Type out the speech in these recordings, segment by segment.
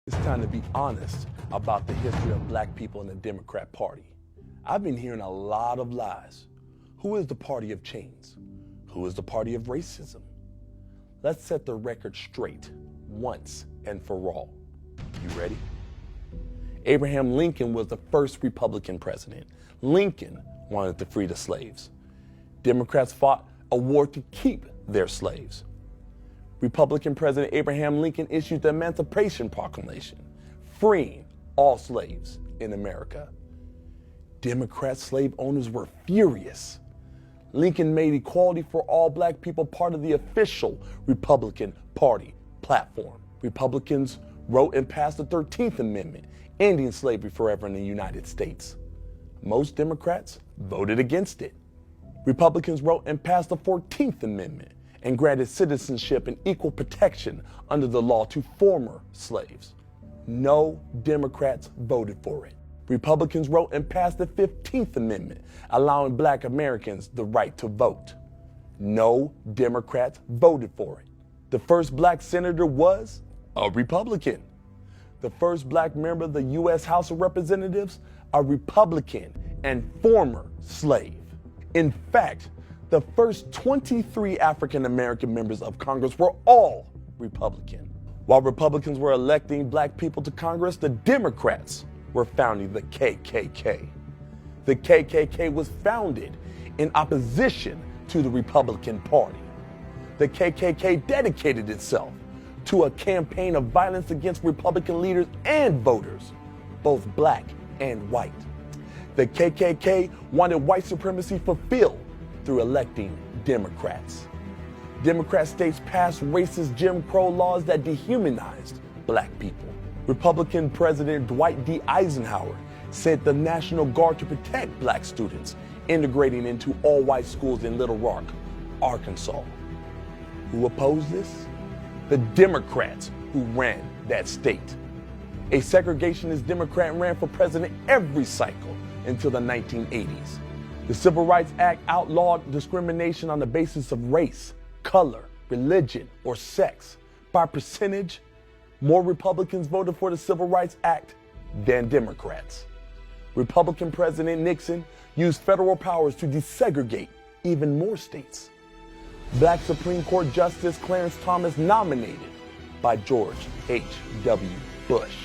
It's time to be honest about the history of black people in the Democrat Party. I've been hearing a lot of lies. Who is the party of chains? Who is the party of racism? Let's set the record straight once and for all. You ready? Abraham Lincoln was the first Republican president. Lincoln wanted to free the slaves. Democrats fought a war to keep their slaves. Republican President Abraham Lincoln issued the Emancipation Proclamation, freeing all slaves in America. Democrat slave owners were furious. Lincoln made equality for all black people part of the official Republican Party platform. Republicans wrote and passed the 13th Amendment, ending slavery forever in the United States. Most Democrats voted against it. Republicans wrote and passed the 14th Amendment and granted citizenship and equal protection under the law to former slaves. No Democrats voted for it. Republicans wrote and passed the 15th Amendment, allowing black Americans the right to vote. No Democrats voted for it. The first black senator was a Republican. The first black member of the U.S. House of Representatives, a Republican and former slave. In fact, the first 23 African American members of Congress were all Republican. While Republicans were electing black people to Congress, the Democrats were founding the KKK. The KKK was founded in opposition to the Republican Party. The KKK dedicated itself to a campaign of violence against Republican leaders and voters, both black and white. The KKK wanted white supremacy fulfilled through electing Democrats. Democrat states passed racist Jim Crow laws that dehumanized black people. Republican President Dwight D. Eisenhower sent the National Guard to protect black students, integrating into all-white schools in Little Rock, Arkansas. Who opposed this? The Democrats who ran that state. A segregationist Democrat ran for president every cycle until the 1980s. The Civil Rights Act outlawed discrimination on the basis of race, color, religion, or sex. By percentage, more Republicans voted for the Civil Rights Act than Democrats. Republican President Nixon used federal powers to desegregate even more states. Black Supreme Court Justice Clarence Thomas nominated by George H.W. Bush.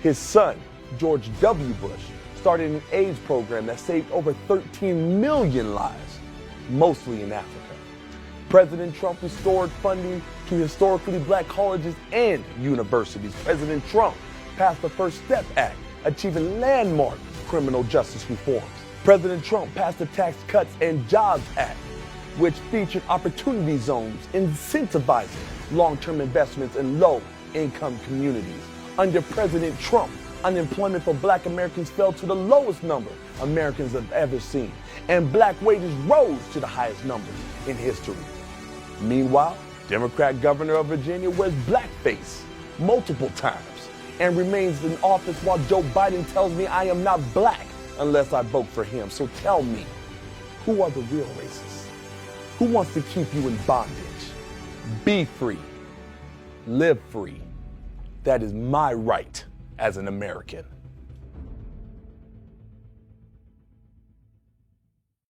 His son, George W. Bush, started an AIDS program that saved over 13 million lives, mostly in Africa. President Trump restored funding to historically black colleges and universities. President Trump passed the First Step Act, achieving landmark criminal justice reforms. President Trump passed the Tax Cuts and Jobs Act, which featured opportunity zones incentivizing long-term investments in low-income communities. Under President Trump, unemployment for black Americans fell to the lowest number Americans have ever seen, and black wages rose to the highest numbers in history. Meanwhile, Democrat governor of Virginia wears blackface multiple times and remains in office while Joe Biden tells me I am not black unless I vote for him. So tell me, who are the real racists? Who wants to keep you in bondage? Be free. Live free. That is my right as an American.